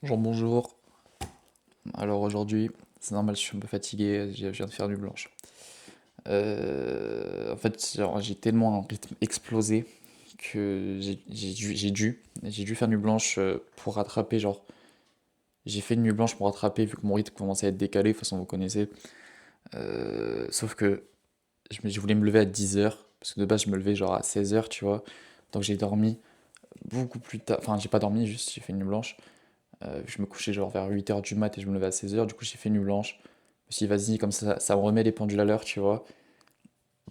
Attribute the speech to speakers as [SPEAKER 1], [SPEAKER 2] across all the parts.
[SPEAKER 1] Bonjour, bonjour. Alors aujourd'hui, c'est normal, je suis un peu fatigué, je viens de faire nuit blanche. En fait, genre, j'ai tellement un rythme explosé que j'ai dû faire nuit blanche pour rattraper, genre, j'ai fait une nuit blanche pour rattraper vu que mon rythme commençait à être décalé, de toute façon vous connaissez. Sauf que je voulais me lever à 10 heures parce que de base je me levais genre à 16 heures, tu vois. Donc j'ai dormi beaucoup plus tard, enfin j'ai pas dormi, juste j'ai fait une nuit blanche. Je me couchais genre vers 8 heures du mat et je me levais à 16 heures. Du coup, j'ai fait nuit blanche. Je me suis dit, vas-y, comme ça me remet les pendules à l'heure, tu vois.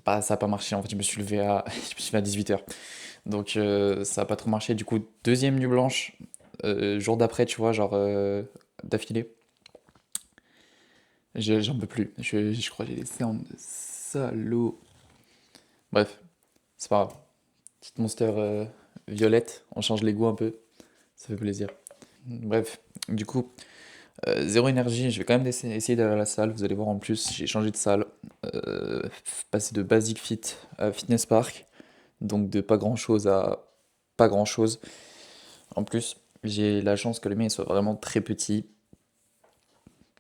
[SPEAKER 1] Bah, ça a pas marché. En fait, je me suis levé à, je me suis levé à 18 heures. Donc, ça a pas trop marché. Du coup, deuxième nuit blanche, jour d'après, tu vois, genre d'affilée. J'en peux plus. Je crois que j'ai laissé en salaud. Bref, c'est pas grave. Petite monster violette. On change les goûts un peu. Ça fait plaisir. Bref, du coup, zéro énergie, je vais quand même essayer d'aller à la salle. Vous allez voir en plus, j'ai changé de salle. Euh, Passé de Basic Fit à Fitness Park. Donc de pas grand chose à pas grand chose. En plus, j'ai la chance que le mien soit vraiment très petit.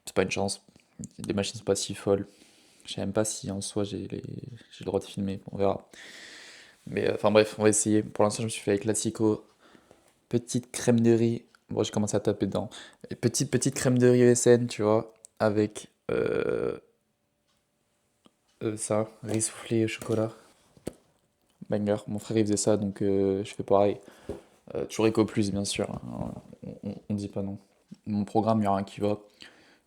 [SPEAKER 1] C'est pas une chance. Les machines sont pas si folles. Je sais même pas si en soi j'ai le droit de filmer. On verra. Mais enfin bref, on va essayer. Pour l'instant, je me suis fait avec Classico. Petite crème de riz. Bon, j'ai commencé à taper dedans. Et petite crème de riz ESN, tu vois. Avec ça, riz soufflé au chocolat. Banger. Mon frère il faisait ça, donc je fais pareil. Toujours Eco Plus, bien sûr, hein. On dit pas non. Mon programme, il y a rien qui va.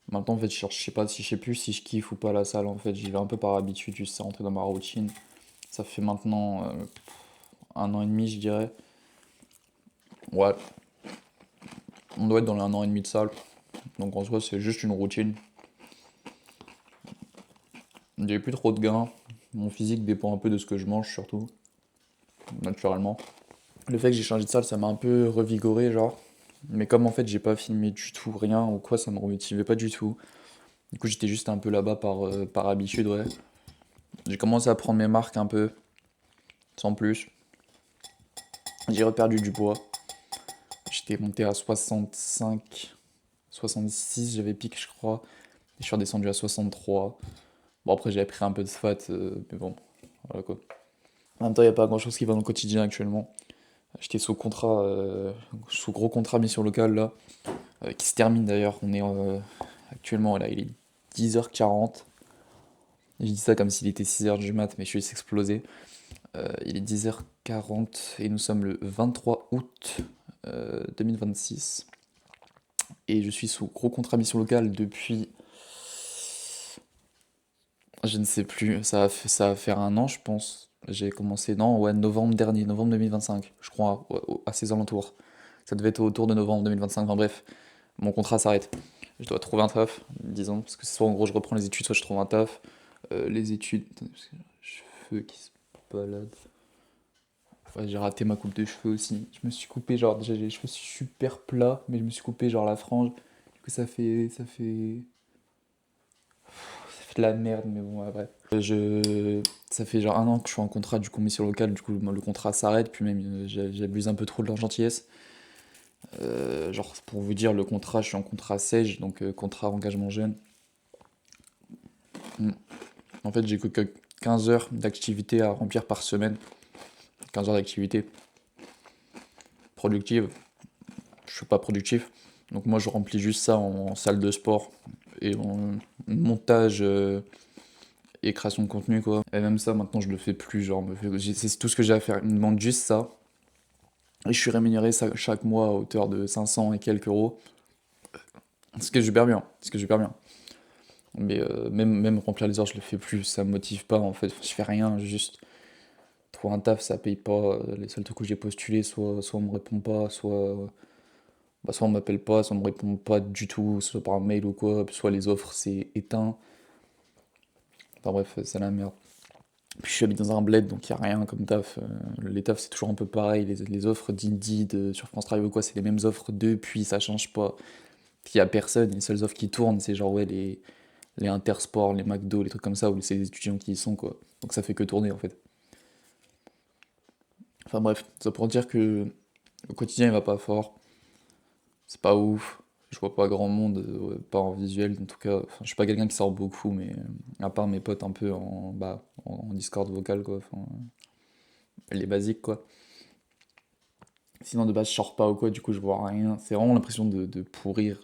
[SPEAKER 1] Maintenant, en fait, je sais pas si je sais plus si je kiffe ou pas la salle. En fait, j'y vais un peu par habitude, juste c'est rentré dans ma routine. Ça fait maintenant 1 an et demi, je dirais. Ouais, on doit être dans les 1 an et demi de salle. Donc en soi, c'est juste une routine. J'ai plus trop de gains. Mon physique dépend un peu de ce que je mange, surtout, naturellement. Le fait que j'ai changé de salle, ça m'a un peu revigoré, genre. Mais comme en fait, j'ai pas filmé du tout, rien ou quoi, ça me remotivait pas du tout. Du coup, j'étais juste un peu là-bas par habitude, ouais. J'ai commencé à prendre mes marques un peu, sans plus. J'ai reperdu du poids. J'étais monté à 65, 66, j'avais piqué, je crois. Et je suis redescendu à 63. Bon, après, j'avais pris un peu de fat, mais bon, voilà quoi. En même temps, il n'y a pas grand-chose qui va dans le quotidien actuellement. J'étais sous contrat, sous gros contrat mission locale là, qui se termine d'ailleurs. On est actuellement là, il est 10h40. Je dis ça comme s'il était 6h du mat, mais je suis explosé. Il est 10h40 et nous sommes le 23 août 2026. Et je suis sous gros contrat mission locale depuis, je ne sais plus, ça va faire 1 an je pense. J'ai commencé, non, ouais, novembre dernier, novembre 2025, je crois, à ces alentours. Ça devait être autour de novembre 2025, enfin bref, mon contrat s'arrête. Je dois trouver un taf, disons, parce que soit en gros je reprends les études, soit je trouve un taf. Les études, attendez, parce que j'ai les cheveux qui se baladent. Ouais, j'ai raté ma coupe de cheveux aussi. Je me suis coupé, genre, déjà j'ai les cheveux super plats, mais je me suis coupé, genre, la frange. Du coup, ça fait de la merde, mais bon, ouais, bref. Ça fait genre 1 an que je suis en contrat du commission locale, du coup, le contrat s'arrête, puis même, j'abuse un peu trop de leur gentillesse. Genre, pour vous dire, le contrat, je suis en contrat SEG, donc contrat engagement jeune. Mm. En fait, j'ai que 15 heures d'activité à remplir par semaine. 15 heures d'activité productive. Je suis pas productif. Donc moi, je remplis juste ça en salle de sport et en montage et création de contenu, quoi. Et même ça, maintenant, je le fais plus. Genre, c'est tout ce que j'ai à faire. Ils me demandent juste ça. Et je suis rémunéré chaque mois à hauteur de 500 et quelques euros. Ce que je perds bien. Ce que je perds bien. Mais même remplir les heures, je le fais plus. Ça me motive pas, en fait. Je fais rien. Juste trouver un taf, ça paye pas. Les seuls trucs où j'ai postulé, soit on me répond pas, soit on m'appelle pas, soit on me répond pas du tout, soit par mail ou quoi, soit les offres c'est éteint. Enfin bref, c'est la merde. Puis je suis habité dans un bled donc y a rien comme taf. Les tafs c'est toujours un peu pareil, les offres d'Indeed sur France Travail ou quoi, c'est les mêmes offres depuis, ça change pas. Puis y a personne, les seules offres qui tournent c'est genre ouais les Intersport, les McDo, les trucs comme ça où c'est les étudiants qui y sont quoi. Donc ça fait que tourner en fait. Enfin bref, ça pour dire que le quotidien il va pas fort, c'est pas ouf. Je vois pas grand monde, pas en visuel en tout cas. Enfin, je suis pas quelqu'un qui sort beaucoup, mais à part mes potes un peu en Discord vocal quoi. Enfin, les basiques quoi. Sinon de base je sors pas ou quoi, du coup je vois rien. C'est vraiment l'impression de pourrir,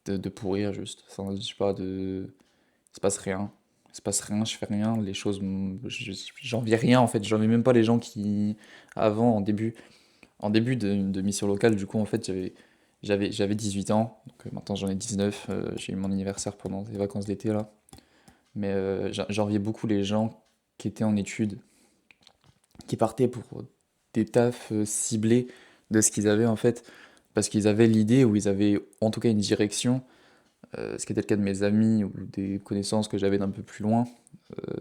[SPEAKER 1] de pourrir juste. Enfin, je sais pas, il se passe rien. Il se passe rien, je fais rien, les choses, j'envie rien en fait. J'envie même pas les gens qui, avant, en début de mission locale, du coup en fait j'avais 18 ans, donc maintenant j'en ai 19. J'ai eu mon anniversaire pendant les vacances d'été là. Mais j'enviais beaucoup les gens qui étaient en études, qui partaient pour des tafs ciblés de ce qu'ils avaient en fait, parce qu'ils avaient l'idée, ou ils avaient en tout cas une direction, ce qui était le cas de mes amis ou des connaissances que j'avais d'un peu plus loin,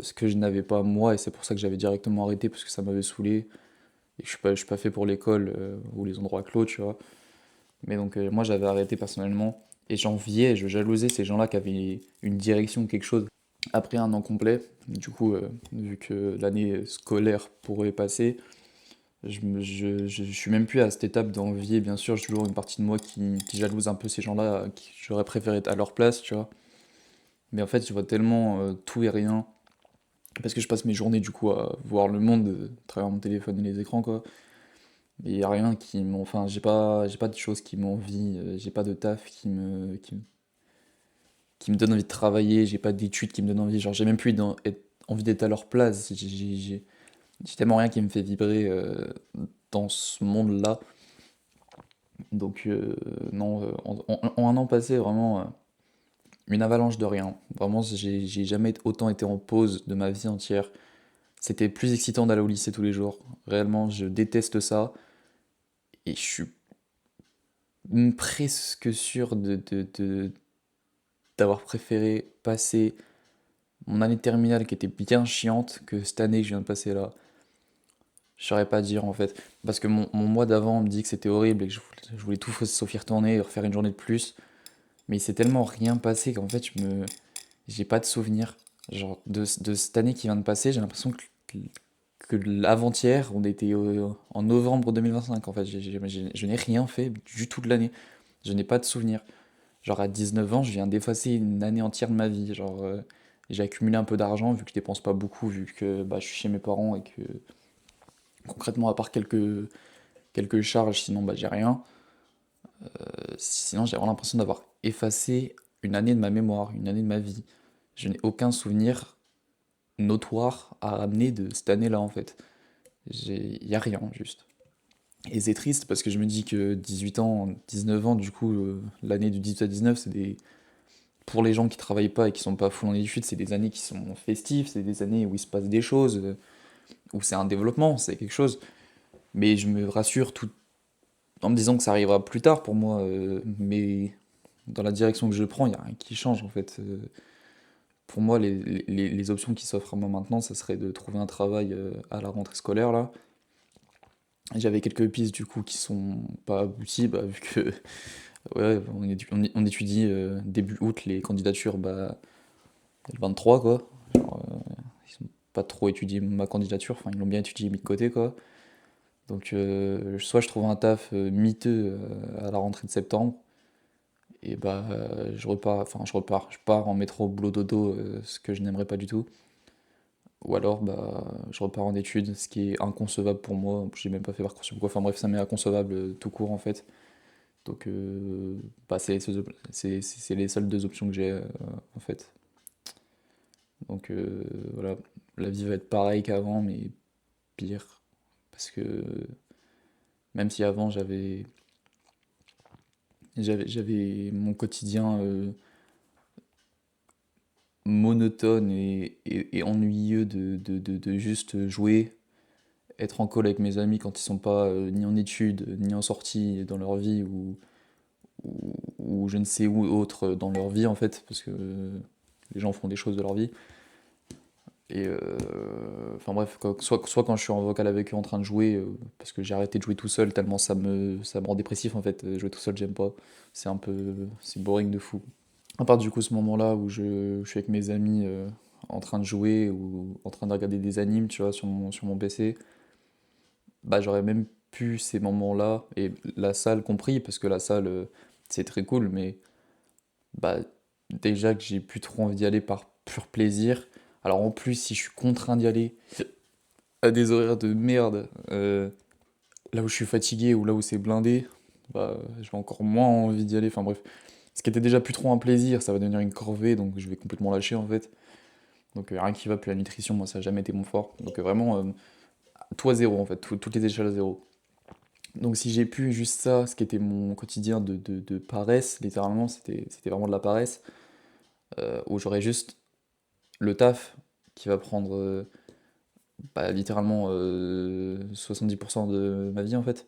[SPEAKER 1] ce que je n'avais pas moi, et c'est pour ça que j'avais directement arrêté, parce que ça m'avait saoulé, et que je suis pas fait pour l'école ou les endroits clos, tu vois. Mais donc moi j'avais arrêté personnellement, et j'enviais, je jalousais ces gens-là qui avaient une direction, quelque chose. Après un an complet, du coup, vu que l'année scolaire pourrait passer, je suis même plus à cette étape d'envier, bien sûr, j'ai toujours une partie de moi qui jalouse un peu ces gens-là, qui j'aurais préféré être à leur place, tu vois. Mais en fait, je vois tellement tout et rien, parce que je passe mes journées du coup à voir le monde à travers mon téléphone et les écrans, quoi. Mais il y a rien qui m'en... Enfin, j'ai pas de choses qui m'envient, j'ai pas de taf qui me donne envie de travailler, j'ai pas d'études qui me donnent envie, genre j'ai même plus envie d'être à leur place, j'ai tellement rien qui me fait vibrer dans ce monde-là. Donc non, en un an passé, vraiment une avalanche de rien. Vraiment, j'ai jamais autant été en pause de ma vie entière. C'était plus excitant d'aller au lycée tous les jours. Réellement, je déteste ça. Et je suis presque sûr d'avoir préféré passer mon année de terminale qui était bien chiante que cette année que je viens de passer là. Je saurais pas dire en fait. Parce que mon mois d'avant me dit que c'était horrible et que je voulais tout sauf y retourner et refaire une journée de plus. Mais il s'est tellement rien passé qu'en fait, j'ai pas de souvenir. Genre, de cette année qui vient de passer, j'ai l'impression que l'avant-hier, on était en novembre 2025 en fait. Je n'ai rien fait du tout de l'année. Je n'ai pas de souvenir. Genre, à 19 ans, je viens d'effacer une année entière de ma vie. Genre, j'ai accumulé un peu d'argent vu que je dépense pas beaucoup, vu que bah, je suis chez mes parents et que concrètement, à part quelques charges, sinon bah, j'ai rien. Sinon, j'ai vraiment l'impression d'avoir effacé une année de ma mémoire, une année de ma vie. Je n'ai aucun souvenir notoire à ramener de cette année-là, en fait. Il y a rien, juste. Et c'est triste parce que je me dis que 18 ans, 19 ans, du coup, l'année du 18 à 19, c'est des... Pour les gens qui travaillent pas et qui sont pas full en études, c'est des années qui sont festives, c'est des années où il se passe des choses, où c'est un développement, c'est quelque chose. Mais je me rassure tout en me disant que ça arrivera plus tard pour moi, mais dans la direction que je prends, il n'y a rien qui change en fait. Pour moi, les options qui s'offrent à moi maintenant, ça serait de trouver un travail à la rentrée scolaire là. J'avais quelques pistes du coup qui sont pas abouties, bah, vu que ouais, on étudie début août les candidatures, bah, le 23 quoi. Genre, ils ont pas trop étudié ma candidature, enfin ils l'ont bien étudié mis de côté quoi. Donc soit je trouve un taf miteux à la rentrée de septembre, et bah je pars en métro boulot dodo, ce que je n'aimerais pas du tout. Ou alors bah je repars en études, ce qui est inconcevable pour moi. J'ai même pas fait Parcoursup quoi. Enfin bref, ça m'est inconcevable tout court en fait. Donc bah, c'est les seules deux options que j'ai en fait. Donc voilà, la vie va être pareille qu'avant, mais pire. Parce que même si avant j'avais mon quotidien monotone et ennuyeux de juste jouer, être en call avec mes amis quand ils sont pas ni en études, ni en sortie dans leur vie, ou je ne sais où autre dans leur vie en fait, parce que les gens font des choses de leur vie. Et enfin bref, soit quand je suis en vocal avec eux en train de jouer, parce que j'ai arrêté de jouer tout seul tellement ça me rend dépressif en fait. Jouer tout seul, j'aime pas. C'est boring de fou. À part du coup ce moment-là où je suis avec mes amis en train de jouer ou en train de regarder des animes, tu vois, sur mon PC, bah j'aurais même plus ces moments-là, et la salle compris, parce que la salle, c'est très cool, mais bah, déjà que j'ai plus trop envie d'y aller par pur plaisir. Alors en plus, si je suis contraint d'y aller à des horaires de merde, là où je suis fatigué ou là où c'est blindé, bah, j'ai encore moins envie d'y aller. Enfin bref, ce qui était déjà plus trop un plaisir, ça va devenir une corvée, donc je vais complètement lâcher en fait. Donc rien qui va, plus la nutrition, moi ça a jamais été mon fort. Donc vraiment, tout à zéro en fait, toutes les échelles à zéro. Donc si j'ai pu juste ça, ce qui était mon quotidien de paresse, littéralement, c'était vraiment de la paresse, où j'aurais juste le taf qui va prendre bah, littéralement 70% de ma vie en fait.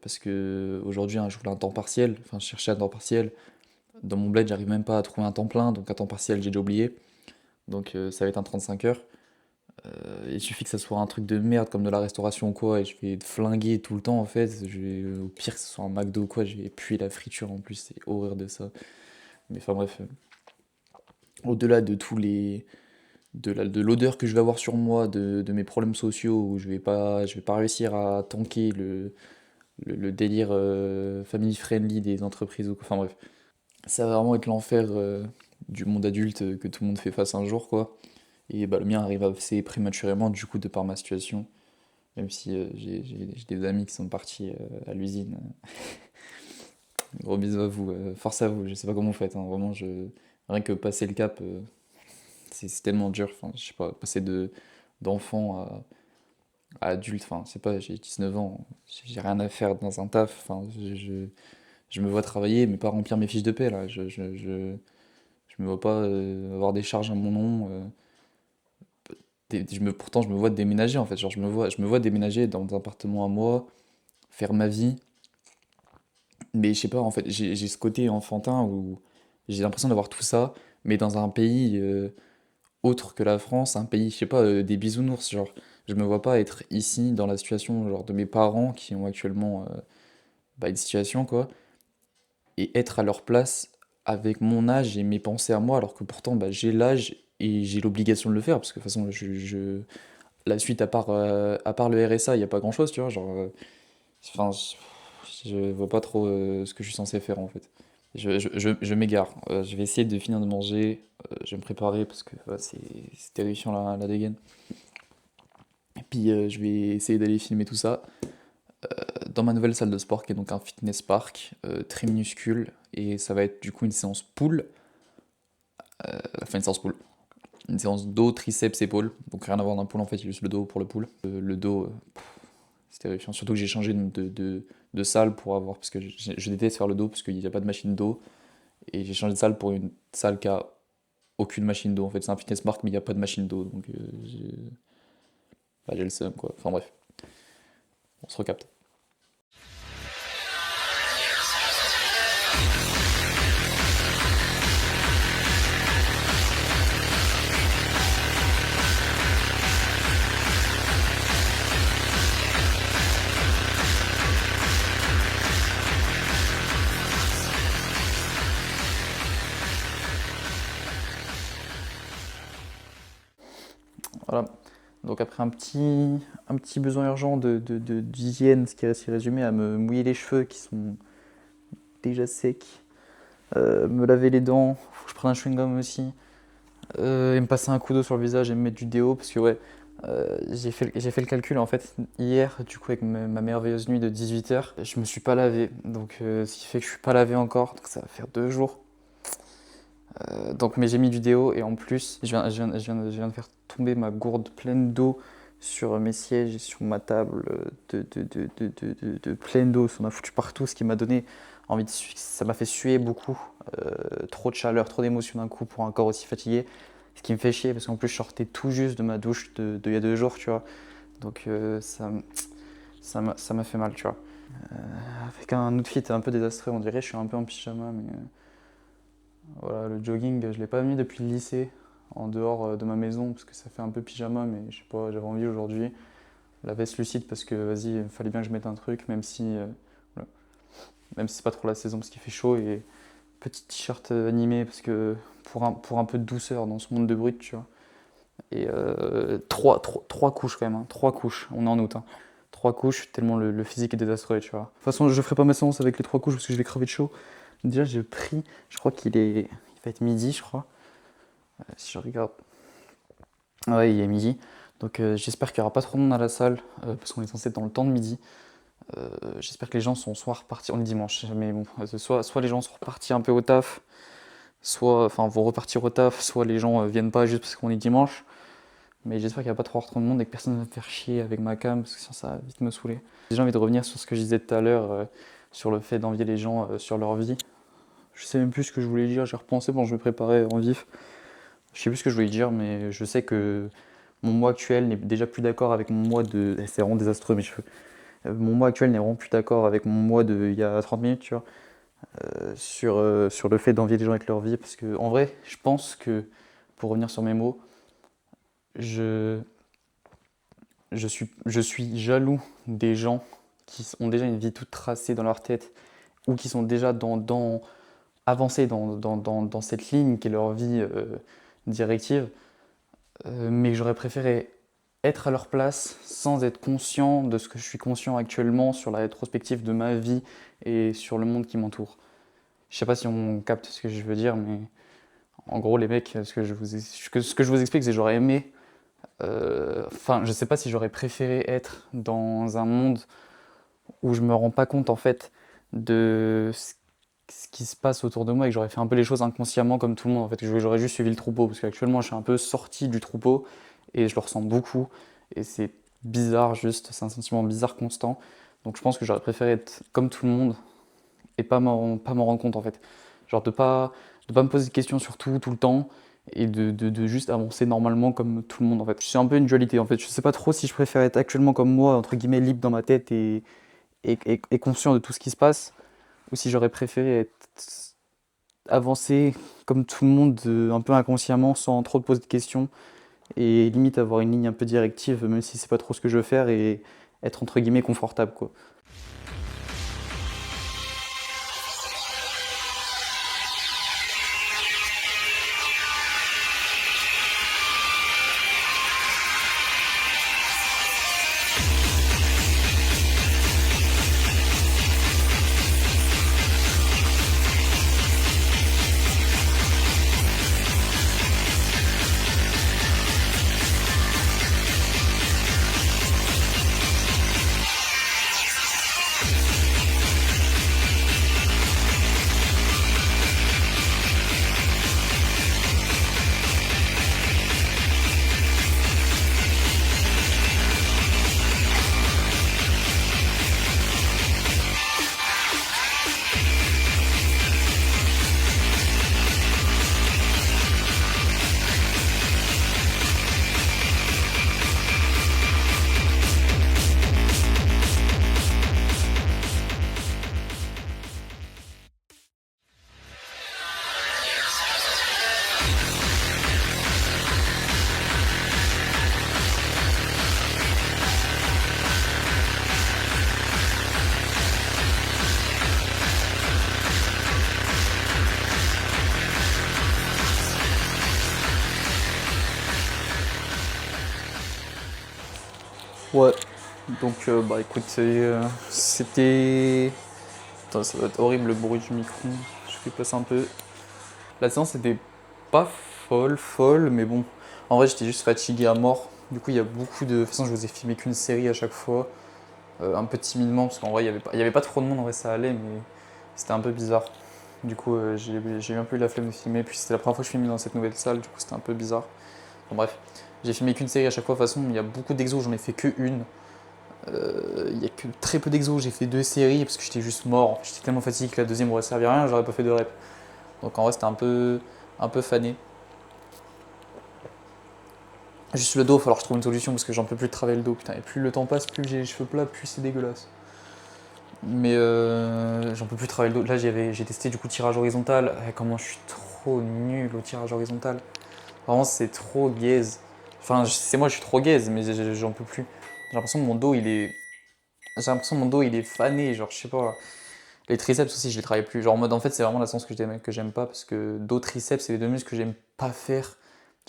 [SPEAKER 1] Parce que aujourd'hui, hein, je voulais un temps partiel, enfin je cherchais un temps partiel. Dans mon bled, j'arrive même pas à trouver un temps plein, donc un temps partiel, j'ai déjà oublié. Donc ça va être un 35 heures. Il suffit que ça soit un truc de merde comme de la restauration ou quoi, et je vais flinguer tout le temps en fait. Au pire que ce soit un McDo ou quoi, je vais puer la friture en plus, c'est horreur de ça. Mais enfin bref, au-delà de tous les. De l'odeur que je vais avoir sur moi, de mes problèmes sociaux, où je vais pas réussir à tanker le délire family friendly des entreprises ou quoi. Enfin bref, ça va vraiment être l'enfer du monde adulte que tout le monde fait face un jour quoi. Et bah, le mien arrive assez prématurément du coup de par ma situation. Même si j'ai des amis qui sont partis à l'usine. Gros bisous à vous, force à vous, je sais pas comment vous faites, hein, vraiment rien que passer le cap, c'est tellement dur, enfin je sais pas, passer d'enfant à adulte, enfin c'est pas, j'ai 19 ans, j'ai rien à faire dans un taf, enfin je me vois travailler mais pas remplir mes fiches de paie là, je me vois pas avoir des charges à mon nom, pourtant je me vois déménager en fait, genre je me vois déménager dans un appartement à moi, faire ma vie. Mais je sais pas, en fait, j'ai ce côté enfantin où j'ai l'impression d'avoir tout ça, mais dans un pays autre que la France, un pays, je sais pas, des bisounours, genre, je me vois pas être ici dans la situation genre de mes parents qui ont actuellement bah, une situation quoi, et être à leur place avec mon âge et mes pensées à moi, alors que pourtant bah, j'ai l'âge et j'ai l'obligation de le faire, parce que de toute façon, la suite à part le RSA, il y a pas grand-chose, tu vois, genre, enfin, je vois pas trop ce que je suis censé faire en fait. Je m'égare. Je vais essayer de finir de manger. Je vais me préparer parce que c'est terrifiant la dégaine. Et puis je vais essayer d'aller filmer tout ça dans ma nouvelle salle de sport qui est donc un fitness park très minuscule. Et ça va être du coup une séance pull. Enfin une séance pull. Une séance dos, triceps, épaules. Donc rien à voir d'un pull en fait, il y a juste le dos pour le pull. Le dos, c'est terrifiant. Surtout que j'ai changé de salle pour avoir. Parce que je déteste faire le dos parce qu'il n'y a pas de machine dos. Et j'ai changé de salle pour une salle qui a aucune machine d'eau. En fait, c'est un fitness park, mais il n'y a pas de machine d'eau. Donc, j'ai le seum, quoi. Enfin, bref, on se recapte. Voilà. Donc, après un petit besoin urgent d'hygiène, ce qui s'est résumé à me mouiller les cheveux qui sont déjà secs, me laver les dents, faut que je prenne un chewing-gum aussi, et me passer un coup d'eau sur le visage et me mettre du déo, parce que, ouais, j'ai fait le calcul en fait hier, du coup, avec ma merveilleuse nuit de 18 heures, je me suis pas lavé. Donc, ce qui fait que je suis pas lavé encore, donc ça va faire 2 jours. Donc, mais j'ai mis du déo et en plus, je viens de faire tomber ma gourde pleine d'eau sur mes sièges et sur ma table de pleine d'eau. Ça en a foutu partout, ce qui m'a donné envie ça m'a fait suer beaucoup. Trop de chaleur, trop d'émotions d'un coup pour un corps aussi fatigué. Ce qui me fait chier parce qu'en plus, je sortais tout juste de ma douche il y a 2 jours, tu vois. Donc, ça m'a fait mal, tu vois. Avec un outfit un peu désastreux, on dirait, je suis un peu en pyjama, mais. Voilà, le jogging, je l'ai pas mis depuis le lycée, en dehors de ma maison, parce que ça fait un peu pyjama, mais je sais pas, j'avais envie aujourd'hui. La veste lucide, parce que vas-y, il fallait bien que je mette un truc, voilà. Même si c'est pas trop la saison, parce qu'il fait chaud, et petit t-shirt animé, parce que pour un peu de douceur dans ce monde de brut, tu vois. Et trois couches quand même, hein, 3 couches, on est en août, hein. 3 couches tellement le physique est désastreux, tu vois. De toute façon, je ferai pas ma séance avec les 3 couches parce que je vais crever de chaud. Déjà, j'ai pris, je crois il va être midi, je crois. Si je regarde. Ouais, il est midi. Donc j'espère qu'il n'y aura pas trop de monde à la salle parce qu'on est censé être dans le temps de midi. J'espère que les gens sont soit repartis, on est dimanche, mais bon, soit les gens sont repartis un peu au taf, soit, enfin, vont repartir au taf, soit les gens viennent pas juste parce qu'on est dimanche. Mais j'espère qu'il n'y a pas trop de monde et que personne ne va me faire chier avec ma cam parce que sinon ça va vite me saouler. J'ai envie de revenir sur ce que je disais tout à l'heure, sur le fait d'envier les gens sur leur vie. Je sais même plus ce que je voulais dire, j'ai repensé quand je me préparais en vif. Je sais plus ce que je voulais dire, mais je sais que mon moi actuel n'est déjà plus d'accord avec mon moi de. C'est vraiment désastreux mes cheveux. Mon moi actuel n'est vraiment plus d'accord avec mon moi de il y a 30 minutes, tu vois, sur le fait d'envier les gens avec leur vie. Parce que, en vrai, je pense que, pour revenir sur mes mots, je, je suis jaloux des gens qui ont déjà une vie toute tracée dans leur tête ou qui sont déjà avancés dans cette ligne qui est leur vie directive. Mais j'aurais préféré être à leur place sans être conscient de ce que je suis conscient actuellement sur la rétrospective de ma vie et sur le monde qui m'entoure. Je sais pas si on capte ce que je veux dire, mais en gros, les mecs, ce que je vous explique, c'est que j'aurais aimé. Enfin, je sais pas si j'aurais préféré être dans un monde où je me rends pas compte en fait de ce qui se passe autour de moi et que j'aurais fait un peu les choses inconsciemment comme tout le monde en fait, que j'aurais juste suivi le troupeau parce qu'actuellement je suis un peu sorti du troupeau et je le ressens beaucoup et c'est bizarre juste, c'est un sentiment bizarre constant. Donc je pense que j'aurais préféré être comme tout le monde et pas m'en rendre compte en fait. Genre de pas me poser de questions sur tout le temps et de juste avancer normalement comme tout le monde en fait. C'est un peu une dualité en fait. Je sais pas trop si je préfère être actuellement comme moi, entre guillemets libre dans ma tête et conscient de tout ce qui se passe, ou si j'aurais préféré être avancer comme tout le monde un peu inconsciemment sans trop te poser de questions et limite avoir une ligne un peu directive même si c'est pas trop ce que je veux faire et être entre guillemets confortable quoi. Ouais, donc bah écoute, c'était. Attends, ça va être horrible le bruit du micro. Je fais passer un peu. La séance était pas folle, mais bon. En vrai, j'étais juste fatigué à mort. Du coup, il y a beaucoup de. De toute façon, je vous ai filmé qu'une série à chaque fois. Un peu timidement, parce qu'en vrai, il y avait pas trop de monde, en vrai, ça allait, mais c'était un peu bizarre. Du coup, j'ai eu un peu eu la flemme de filmer. Puis c'était la première fois que je filmais dans cette nouvelle salle, du coup, c'était un peu bizarre. Bon, bref, j'ai filmé qu'une série à chaque fois. De toute façon, il y a beaucoup d'exos, j'en ai fait que une. Il y a que très peu d'exos, j'ai fait 2 séries parce que j'étais juste mort. J'étais tellement fatigué que la deuxième aurait servi à rien, j'aurais pas fait de rep. Donc en vrai, c'était un peu fané. Juste le dos, il va falloir que je trouve une solution parce que j'en peux plus de travailler le dos. Putain, et plus le temps passe, plus j'ai les cheveux plats, plus c'est dégueulasse. Mais j'en peux plus travailler le dos. Là, j'ai testé du coup tirage horizontal. Comment je suis trop nul au tirage horizontal. Vraiment, c'est trop gaze. Enfin, c'est moi, je suis trop gaze, mais j'en peux plus. J'ai l'impression que mon dos, il est fané. Genre, je sais pas. Les triceps aussi, je les travaille plus. Genre en mode, en fait, c'est vraiment la séance que j'aime pas parce que dos, triceps, c'est les deux muscles que j'aime pas faire.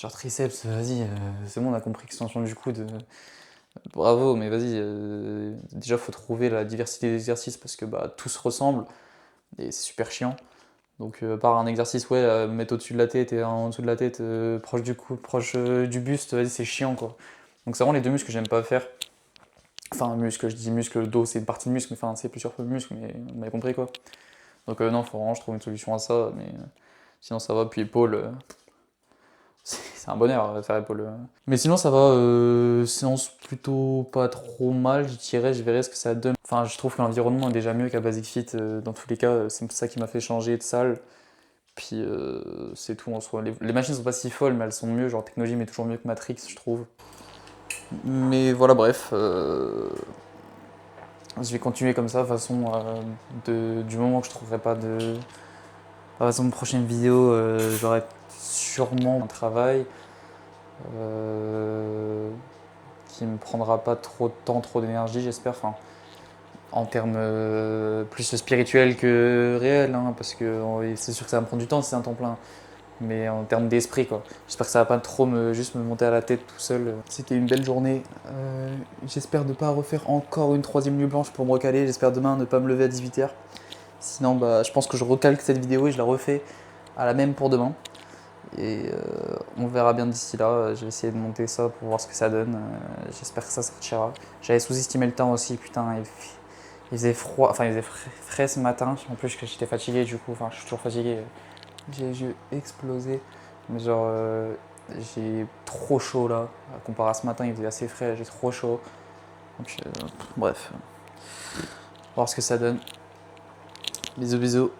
[SPEAKER 1] Genre triceps, vas-y, c'est bon, on a compris que l'extension du coude, Bravo, mais vas-y, déjà faut trouver la diversité des exercices parce que bah, tout se ressemble et c'est super chiant. Donc à part un exercice, ouais, mettre au-dessus de la tête et un en dessous de la tête, proche du cou, proche du buste, vas-y, c'est chiant quoi. Donc c'est vraiment les deux muscles que j'aime pas faire. Enfin, muscle, je dis muscle, le dos c'est une partie de muscle, mais enfin c'est plusieurs muscles, mais vous m'avez compris quoi. Donc non, faut vraiment que je trouve une solution à ça, mais sinon ça va. Puis épaule, c'est un bonheur faire épaule. Mais sinon ça va, séance plutôt pas trop mal, je dirais, je verrai ce que ça donne. Enfin, je trouve que l'environnement est déjà mieux qu'à Basic Fit, dans tous les cas, c'est ça qui m'a fait changer de salle. Puis c'est tout en soi. Les machines sont pas si folles, mais elles sont mieux. Genre Technogym est toujours mieux que Matrix, je trouve. Mais voilà, bref. Je vais continuer comme ça, de toute façon, du moment que je trouverai pas de. De toute façon, prochaine vidéo, j'aurai sûrement un travail euh, qui me prendra pas trop de temps, trop d'énergie, j'espère. Enfin, en termes plus spirituels que réels, hein, parce que c'est sûr que ça va me prendre du temps si c'est un temps plein. Mais en termes d'esprit quoi. J'espère que ça va pas trop juste me monter à la tête tout seul. C'était une belle journée. J'espère ne pas refaire encore une troisième nuit blanche pour me recaler. J'espère demain ne pas me lever à 18h. Sinon, bah, je pense que je recalque cette vidéo et je la refais à la même pour demain. Et on verra bien d'ici là. Je vais essayer de monter ça pour voir ce que ça donne. J'espère que ça sortira. J'avais sous-estimé le temps aussi. Putain, il faisait froid. Enfin, il faisait frais ce matin. En plus, que j'étais fatigué du coup. Enfin, je suis toujours fatigué. J'ai les yeux explosés. Mais genre, j'ai trop chaud là. Comparé à ce matin, il faisait assez frais, j'ai trop chaud. Donc, bref, on va voir ce que ça donne. Bisous, bisous.